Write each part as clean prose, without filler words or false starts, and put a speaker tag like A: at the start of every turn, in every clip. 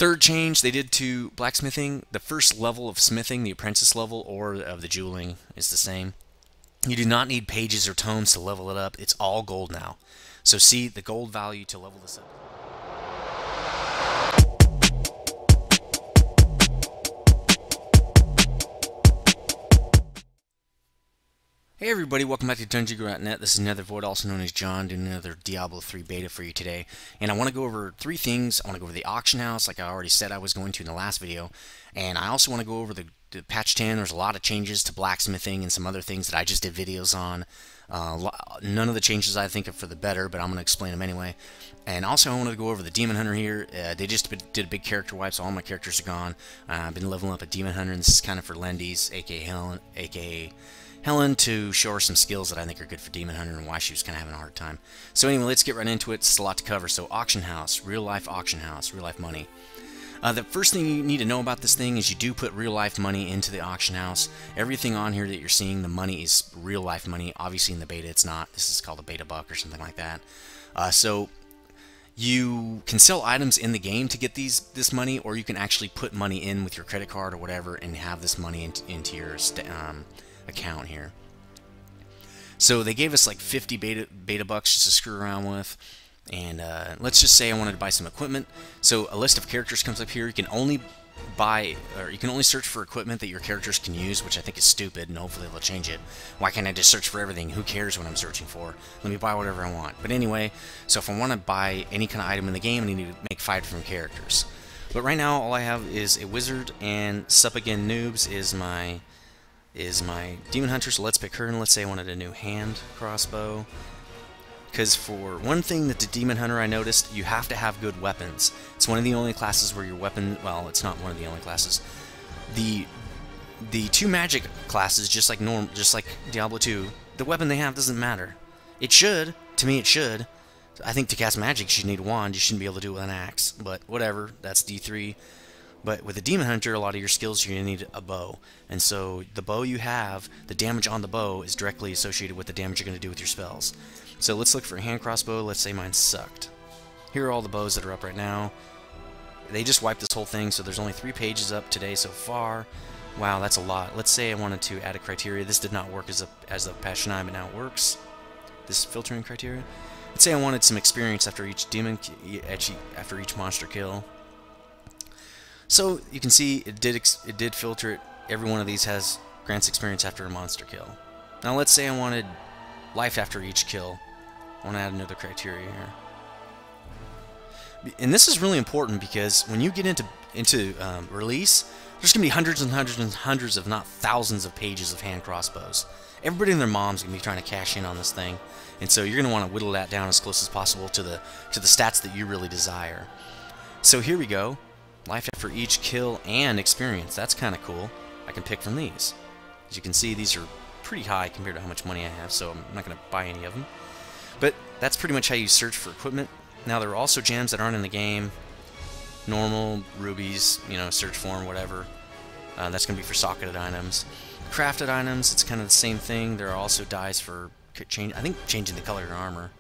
A: Third change they did to blacksmithing, the first level of smithing, the apprentice level, or of the jeweling is the same. You do not need pages or tomes to level it up. It's all gold now. So see the gold value to level this up. Hey everybody, welcome back to dungeongurunet. This is Nethervoid, also known as John, doing another Diablo 3 beta for you today. And I want to go over three things. I want to go over the auction house, like I already said I was going to in the last video. And I also want to go over the patch 10. There's a lot of changes to blacksmithing and some other things that I just did videos on. None of the changes I think are for the better, but I'm going to explain them anyway. And also I wanted to go over the Demon Hunter here. They just did a big character wipe, so all my characters are gone. I've been leveling up a Demon Hunter, and this is kind of for Lendy's, aka Helen, to show her some skills that I think are good for Demon Hunter and why she was kind of having a hard time. So anyway, let's get right into it. It's a lot to cover. So auction house, real life auction house, real life money. The first thing you need to know about this thing is you do put real life money into the auction house. Everything on here that you're seeing, the money is real life money. Obviously in the beta it's not. This is called a beta buck or something like that. So you can sell items in the game to get this money, or you can actually put money in with your credit card or whatever and have this money into your account here. So they gave us like 50 beta bucks just to screw around with, and let's just say I wanted to buy some equipment. So a list of characters comes up here. You can only buy, or you can only search for equipment that your characters can use, which I think is stupid, and hopefully they'll change it. Why can't I just search for everything? Who cares what I'm searching for? Let me buy whatever I want. But anyway, so if I want to buy any kind of item in the game, I need to make 5 different characters. But right now all I have is a wizard, and Sup Again Noobs is my Demon Hunter, so let's pick her, and let's say I wanted a new hand crossbow. Because for one thing that the Demon Hunter I noticed, you have to have good weapons. It's one of the only classes where your weapon, well, it's not one of the only classes. The two magic classes, just like Diablo 2, the weapon they have doesn't matter. It should, to me it should. I think to cast magic you should need a wand, you shouldn't be able to do it with an axe, but whatever, that's D3. But with the Demon Hunter, a lot of your skills, you're going to need a bow. And so the bow you have, the damage on the bow is directly associated with the damage you're going to do with your spells. So let's look for a hand crossbow. Let's say mine sucked. Here are all the bows that are up right now. They just wiped this whole thing, so there's only 3 pages up today so far. Wow, that's a lot. Let's say I wanted to add a criteria. This did not work as a patch 9, but now it works. This filtering criteria. Let's say I wanted some experience after each after each monster kill. So you can see it did filter it. Every one of these grants experience after a monster kill. Now let's say I wanted life after each kill. I want to add another criteria here. And this is really important because when you get into release, there's going to be hundreds and hundreds and hundreds, if not thousands, of pages of hand crossbows. Everybody and their mom's going to be trying to cash in on this thing, and so you're going to want to whittle that down as close as possible to the stats that you really desire. So here we go. Life after each kill and experience. That's kind of cool. I can pick from these. As you can see, these are pretty high compared to how much money I have, so I'm not going to buy any of them. But that's pretty much how you search for equipment. Now there are also gems that aren't in the game. Normal, rubies, search for them, whatever. That's going to be for socketed items. Crafted items, it's kind of the same thing. There are also dyes for changing the color of your armor.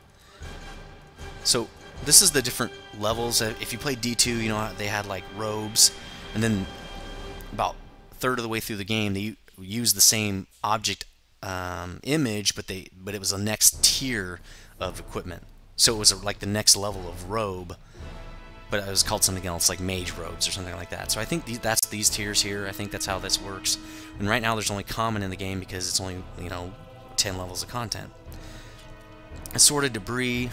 A: So this is the different levels. If you played D2, they had like robes, and then about a third of the way through the game they used the same object image, but it was a next tier of equipment. So it was like the next level of robe, but it was called something else, like mage robes or something like that. So I think that's these tiers here. I think that's how this works. And right now there's only common in the game because it's only 10 levels of content. Assorted debris.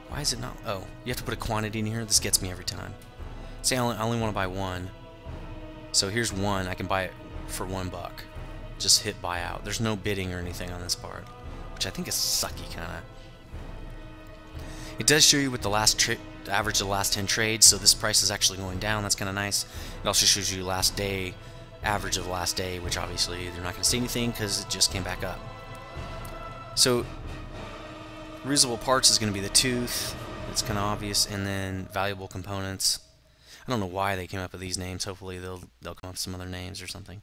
A: Why is it not? Oh, you have to put a quantity in here. This gets me every time. Say I only want to buy 1. So here's 1. I can buy it for $1. Just hit buy out. There's no bidding or anything on this part, which I think is sucky kind of. It does show you what the average of the last 10 trades, so this price is actually going down. That's kind of nice. It also shows you last day, average of the last day, which obviously they're not going to see anything because it just came back up. So reusable parts is going to be the tooth. It's kind of obvious, and then valuable components. I don't know why they came up with these names. Hopefully they'll come up with some other names or something,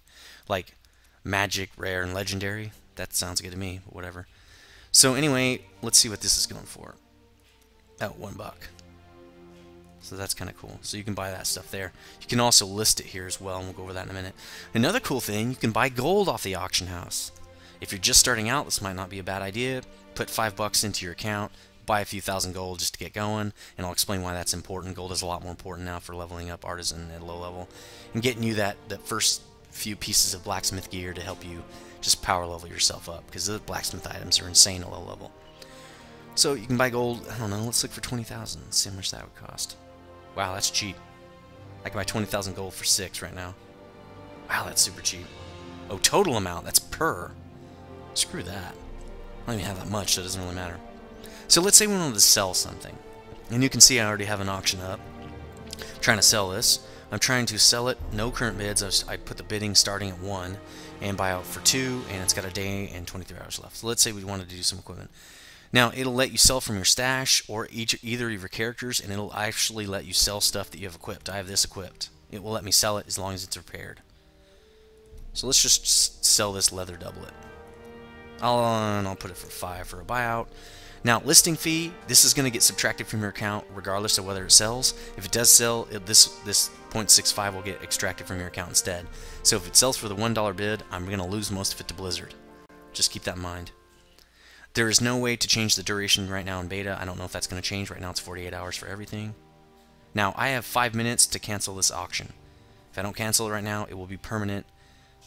A: like magic, rare, and legendary. That sounds good to me, but whatever. So anyway, let's see what this is going for. Oh, $1. So that's kind of cool. So you can buy that stuff there. You can also list it here as well, and we'll go over that in a minute. Another cool thing, you can buy gold off the auction house. If you're just starting out, this might not be a bad idea. Put $5 into your account, buy a few thousand gold just to get going, and I'll explain why that's important. Gold is a lot more important now for leveling up artisan at low level and getting you that first few pieces of blacksmith gear to help you just power level yourself up, because the blacksmith items are insane at low level. So you can buy gold, I don't know, let's look for 20,000, see how much that would cost. Wow, that's cheap. I can buy 20,000 gold for 6 right now. Wow, that's super cheap. Oh, total amount, that's per. Screw that. I don't even have that much, so it doesn't really matter. So let's say we wanted to sell something. And you can see I already have an auction up. I'm trying to sell this. I'm trying to sell it, no current bids. I put the bidding starting at 1 and buy out for 2, and it's got a day and 23 hours left. So let's say we wanted to do some equipment. Now, it'll let you sell from your stash or either of your characters, and it'll actually let you sell stuff that you have equipped. I have this equipped. It will let me sell it as long as it's repaired. So let's just sell this leather doublet. I'll put it for 5 for a buyout. Now, listing fee, this is going to get subtracted from your account regardless of whether it sells. If it does sell, this 0.65 will get extracted from your account instead. So if it sells for the $1 bid, I'm going to lose most of it to Blizzard. Just keep that in mind. There is no way to change the duration right now in beta. I don't know if that's going to change. Right now it's 48 hours for everything. Now, I have 5 minutes to cancel this auction. If I don't cancel it right now, it will be permanent.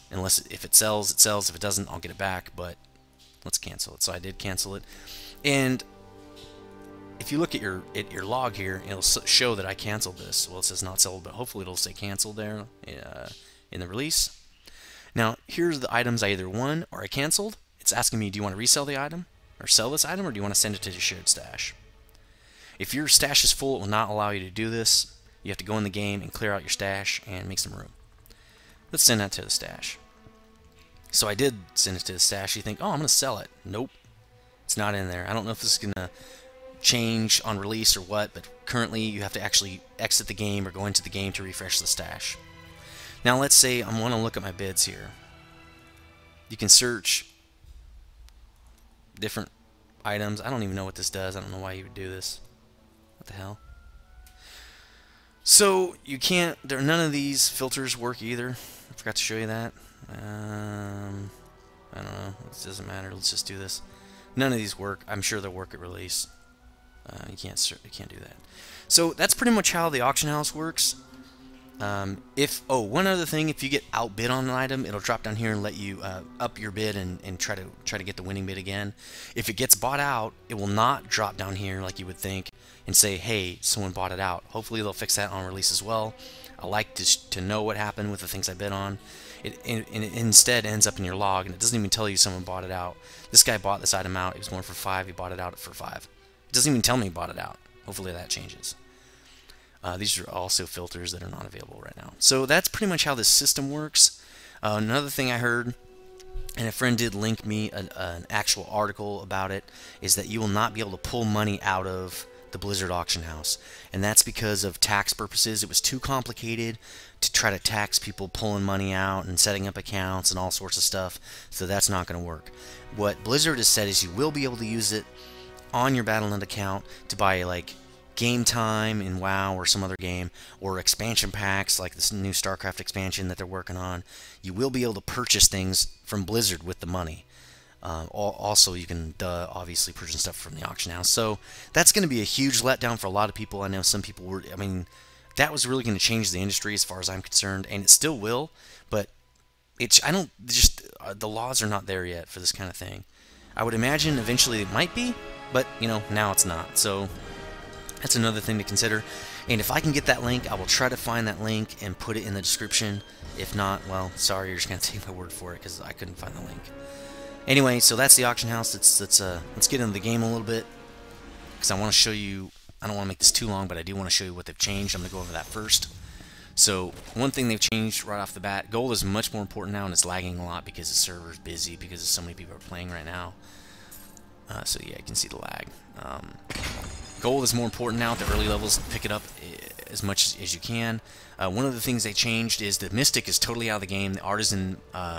A: Unless if it sells, it sells. If it doesn't, I'll get it back. But let's cancel it. So I did cancel it. And if you look at your log here, it'll show that I canceled this. Well, it says not sold, but hopefully it'll say canceled there in the release. Now, here's the items I either won or I canceled. It's asking me, do you want to resell the item or sell this item, or do you want to send it to the shared stash? If your stash is full, it will not allow you to do this. You have to go in the game and clear out your stash and make some room. Let's send that to the stash. So I did send it to the stash. You think, oh, I'm going to sell it. Nope. It's not in there. I don't know if this is going to change on release or what, but currently you have to actually exit the game or go into the game to refresh the stash. Now let's say I want to look at my bids here. You can search different items. I don't even know what this does. I don't know why you would do this. What the hell? So you can't, none of these filters work either. I forgot to show you that. I don't know. It doesn't matter. Let's just do this. None of these work. I'm sure they'll work at release. You can't do that. So that's pretty much how the auction house works. One other thing, if you get outbid on an item, it'll drop down here and let you up your bid and try to get the winning bid again. If it gets bought out, it will not drop down here like you would think and say, hey, someone bought it out. Hopefully they'll fix that on release as well. I like to know what happened with the things I bid on. It instead ends up in your log, and it doesn't even tell you someone bought it out. This guy bought this item out. It was going for 5. He bought it out for 5. It doesn't even tell me he bought it out. Hopefully that changes. These are also filters that are not available right now. So that's pretty much how this system works. Another thing I heard, and a friend did link me an actual article about it, is that you will not be able to pull money out of the Blizzard auction house. And that's because of tax purposes. It was too complicated to try to tax people pulling money out and setting up accounts and all sorts of stuff. So that's not going to work. What Blizzard has said is you will be able to use it on your Battle.net account to buy like game time in WoW or some other game, or expansion packs like this new StarCraft expansion that they're working on. You will be able to purchase things from Blizzard with the money. Also, you can obviously purchase stuff from the auction house. So that's going to be a huge letdown for a lot of people. I know some people were, I mean, that was really going to change the industry as far as I'm concerned, and it still will, but the laws are not there yet for this kind of thing. I would imagine eventually it might be, but, you know, now it's not. So that's another thing to consider. And if I can get that link, I will try to find that link and put it in the description. If not, well, sorry, you're just going to take my word for it because I couldn't find the link. Anyway, so that's the auction house. Let's get into the game a little bit because I want to show you. I don't want to make this too long, but I do want to show you what they've changed. I'm going to go over that first. So one thing they've changed right off the bat, gold is much more important now, and it's lagging a lot because the server's busy because so many people are playing right now. So yeah, you can see the lag. Gold is more important now at the early levels. Pick it up as much as you can. One of the things they changed is the Mystic is totally out of the game. The Artisan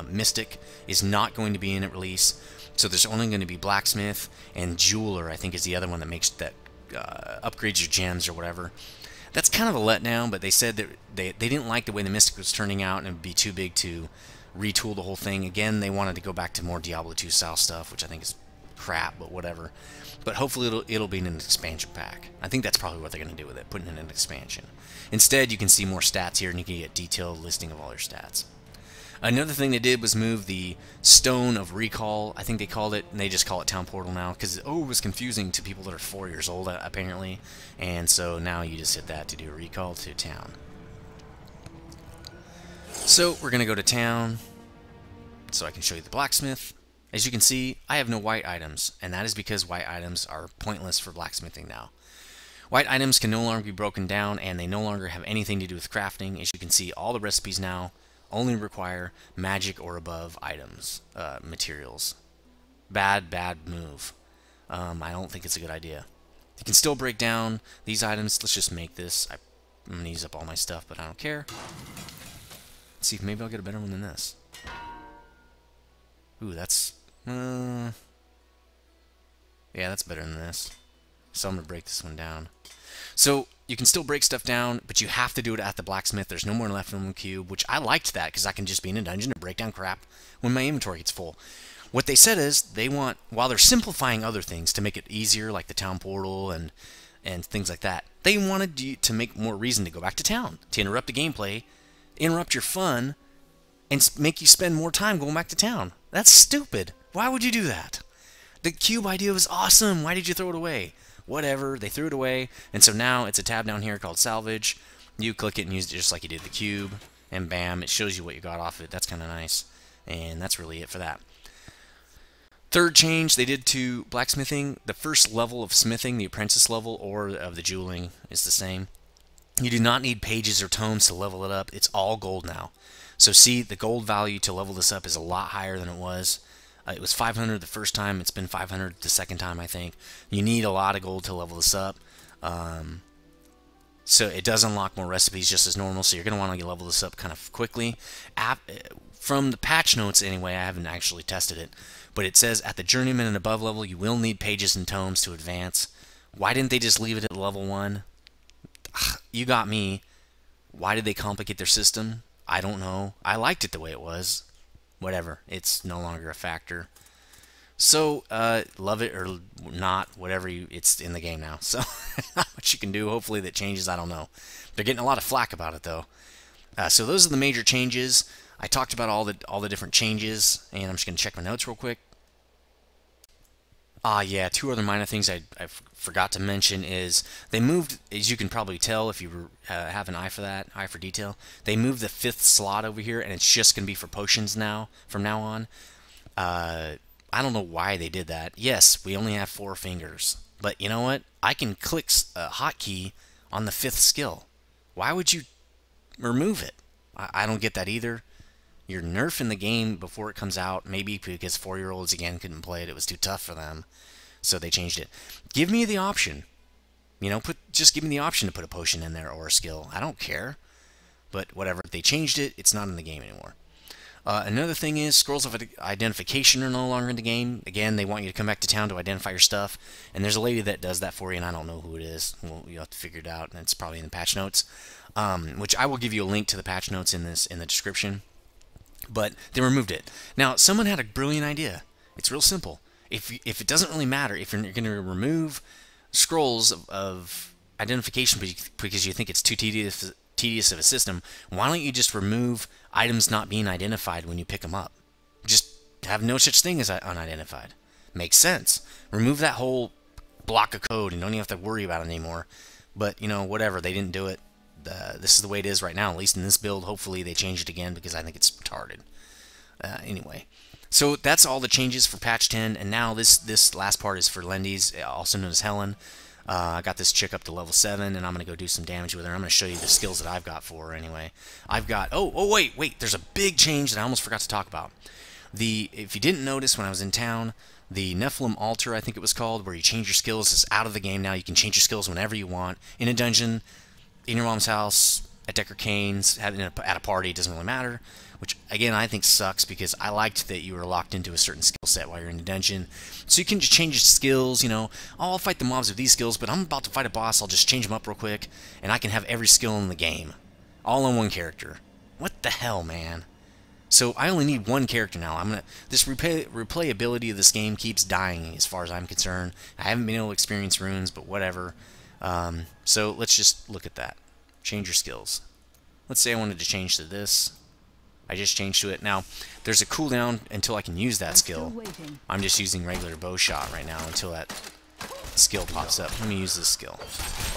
A: Mystic is not going to be in at release. So there's only going to be Blacksmith and Jeweler, I think, is the other one that makes that upgrades your gems or whatever. That's kind of a letdown, but they said that they didn't like the way the Mystic was turning out, and it would be too big to retool the whole thing. Again, they wanted to go back to more Diablo II style stuff, which I think is crap, but whatever. But hopefully it'll be in an expansion pack. I think that's probably what they're going to do with it, putting it in an expansion. Instead, you can see more stats here, and you can get a detailed listing of all your stats. Another thing they did was move the Stone of Recall, I think they called it, and they just call it Town Portal now, because it was confusing to people that are 4 years old, apparently, and so now you just hit that to do a recall to town. So, we're going to go to town, so I can show you the blacksmith. As you can see, I have no white items, and that is because white items are pointless for blacksmithing now. White items can no longer be broken down, and they no longer have anything to do with crafting. As you can see, all the recipes now only require magic or above items, materials. Bad move. I don't think it's a good idea. You can still break down these items. Let's just make this. I'm going to use up all my stuff, but I don't care. Let's see if maybe I'll get a better one than this. Ooh, that's... yeah, that's better than this. So I'm going to break this one down. So, you can still break stuff down, but you have to do it at the blacksmith. There's no more left in one cube, which I liked that, because I can just be in a dungeon and break down crap when my inventory gets full. What they said is, they want, while they're simplifying other things to make it easier, like the town portal and things like that, they wanted you to make more reason to go back to town, to interrupt the gameplay, interrupt your fun, and make you spend more time going back to town. That's stupid. Why would you do that? The cube idea was awesome. Why did you throw it away? Whatever, they threw it away, and so now it's a tab down here called Salvage. You click it and use it just like you did the cube, and bam, it shows you what you got off it. That's kind of nice, and that's really it for that. Third change they did to blacksmithing, the first level of smithing, the apprentice level, or of the jeweling, is the same. You do not need pages or tomes to level it up. It's all gold now. So see, the gold value to level this up is a lot higher than it was. It was 500 the first time. It's been 500 the second time, I think. You need a lot of gold to level this up. So it does unlock more recipes just as normal, so you're going to want to level this up kind of quickly. From the patch notes anyway, I haven't actually tested it, but it says at the journeyman and above level, you will need pages and tomes to advance. Why didn't they just leave it at level 1? You got me. Why did they complicate their system? I don't know. I liked it the way it was. Whatever, it's no longer a factor. So, love it or not, whatever it's in the game now. So, not much you can do. Hopefully that changes, I don't know. They're getting a lot of flack about it, though. So those are the major changes. I talked about all the different changes, and I'm just going to check my notes real quick. Yeah, two other minor things I forgot to mention is they moved, as you can probably tell if you have an eye for that, eye for detail, they moved the 5th slot over here, and it's just going to be for potions now, from now on. I don't know why they did that. Yes, we only have 4 fingers, but you know what? I can click a hotkey on the 5th skill. Why would you remove it? I don't get that either. You're nerfing the game before it comes out, maybe because 4-year-olds again couldn't play it. It was too tough for them, so they changed it. Give me the option. You know, just give me the option to put a potion in there or a skill. I don't care. But whatever. They changed it. It's not in the game anymore. Another thing is scrolls of identification are no longer in the game. Again, they want you to come back to town to identify your stuff. And there's a lady that does that for you, and I don't know who it is. Well, you'll have to figure it out, and it's probably in the patch notes. Which I will give you a link to the patch notes in the description. But they removed it. Now, someone had a brilliant idea. It's real simple. If it doesn't really matter, if you're going to remove scrolls of identification because you think it's too tedious of a system, why don't you just remove items not being identified when you pick them up? Just have no such thing as unidentified. Makes sense. Remove that whole block of code and don't even have to worry about it anymore. But, you know, whatever. They didn't do it. This is the way it is right now, at least in this build. Hopefully they change it again because I think it's retarded. Anyway, so that's all the changes for patch 10, and now this last part is for Lendy's, also known as Helen. I got this chick up to level 7, and I'm going to go do some damage with her. I'm going to show you the skills that I've got for her anyway. I've got, wait, there's a big change that I almost forgot to talk about. If you didn't notice when I was in town, the Nephilim Altar, I think it was called, where you change your skills, is out of the game now. You can change your skills whenever you want, in a dungeon, in your mom's house, at Decker Cane's, at a party, it doesn't really matter. Which, again, I think sucks because I liked that you were locked into a certain skill set while you're in the dungeon. So you can just change your skills, you know. Oh, I'll fight the mobs with these skills, but I'm about to fight a boss, I'll just change them up real quick, and I can have every skill in the game. All in one character. What the hell, man? So I only need one character now. This replayability of this game keeps dying as far as I'm concerned. I haven't been able to experience runes, but whatever. So let's just look at that. Change your skills. Let's say I wanted to change to this. I just changed to it. Now, there's a cooldown until I can use that skill. I'm just using regular bow shot right now until that skill pops up. Let me use this skill.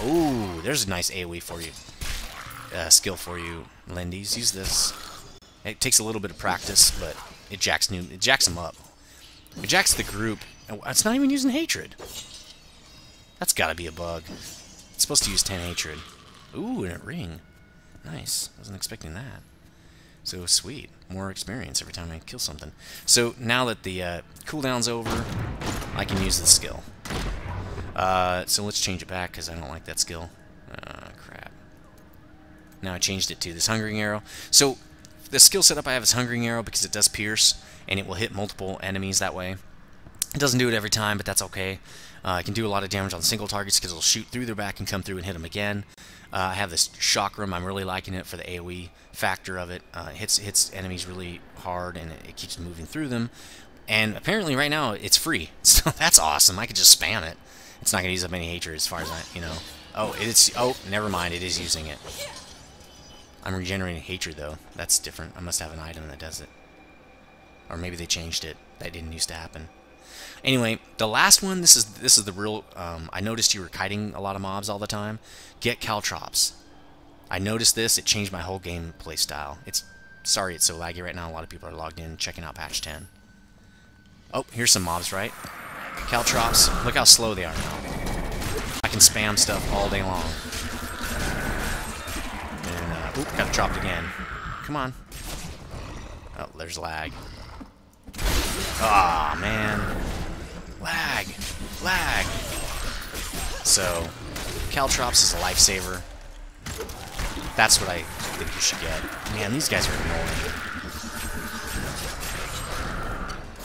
A: Oh, there's a nice AoE for you. Skill for you, Lindy's. Use this. It takes a little bit of practice, but it jacks them up. It jacks the group. It's not even using hatred. That's got to be a bug. It's supposed to use 10 hatred. Ooh, and a ring. Nice. Wasn't expecting that. So sweet. More experience every time I kill something. So now that the cooldown's over, I can use the skill. So let's change it back because I don't like that skill. Crap. Now I changed it to this Hungering Arrow. So the skill setup I have is Hungering Arrow because it does pierce and it will hit multiple enemies that way. It doesn't do it every time, but that's okay. It can do a lot of damage on single targets because it'll shoot through their back and come through and hit them again. I have this Chakram. I'm really liking it for the AoE factor of it. It hits enemies really hard and it keeps moving through them. And apparently right now it's free, so that's awesome. I could just spam it. It's not going to use up any hatred as far as I, you know. Oh, never mind. It is using it. I'm regenerating hatred though. That's different. I must have an item that does it. Or maybe they changed it. That didn't used to happen. Anyway, the last one, this is the real, I noticed you were kiting a lot of mobs all the time. Get Caltrops. I noticed this, it changed my whole gameplay style. Sorry it's so laggy right now, a lot of people are logged in, checking out patch 10. Oh, here's some mobs, right? Caltrops, look how slow they are now. I can spam stuff all day long. And, oop, got dropped again. Come on. Oh, there's lag. Ah, man. Lag. So, Caltrops is a lifesaver. That's what I think you should get. Man, these guys are annoying.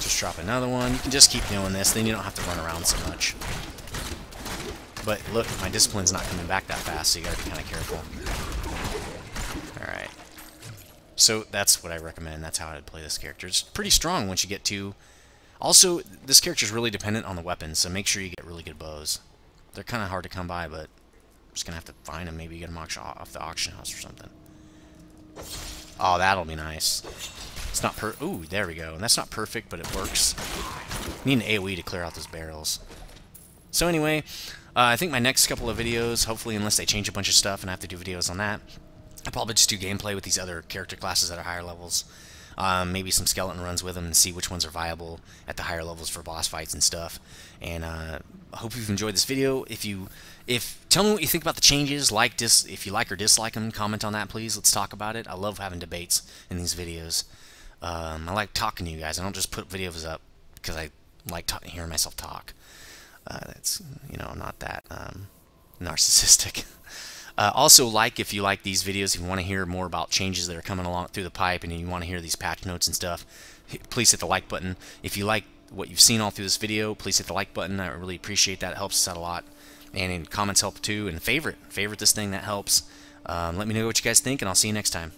A: Just drop another one. You can just keep doing this, then you don't have to run around so much. But look, my discipline's not coming back that fast, so you gotta be kind of careful. Alright. So, that's what I recommend. That's how I'd play this character. It's pretty strong once you get to... Also, this character is really dependent on the weapons, so make sure you get really good bows. They're kind of hard to come by, but I'm just going to have to find them. Maybe get them off the auction house or something. Oh, that'll be nice. It's not ooh, there we go. And that's not perfect, but it works. Need an AoE to clear out those barrels. So anyway, I think my next couple of videos, hopefully unless they change a bunch of stuff and I have to do videos on that, I'll probably just do gameplay with these other character classes at higher levels. Maybe some skeleton runs with them and see which ones are viable at the higher levels for boss fights and stuff. And I hope you've enjoyed this video. Tell me what you think about the changes. If you like or dislike them, comment on that, please. Let's talk about it. I love having debates in these videos. I like talking to you guys. I don't just put videos up because I like hearing myself talk. That's, you know, I'm not that narcissistic. Also, if you like these videos, if you want to hear more about changes that are coming along through the pipe and you want to hear these patch notes and stuff, please hit the like button. If you like what you've seen all through this video, please hit the like button. I really appreciate that. It helps us out a lot. And comments help too. And favorite this thing, that helps. Let me know what you guys think, and I'll see you next time.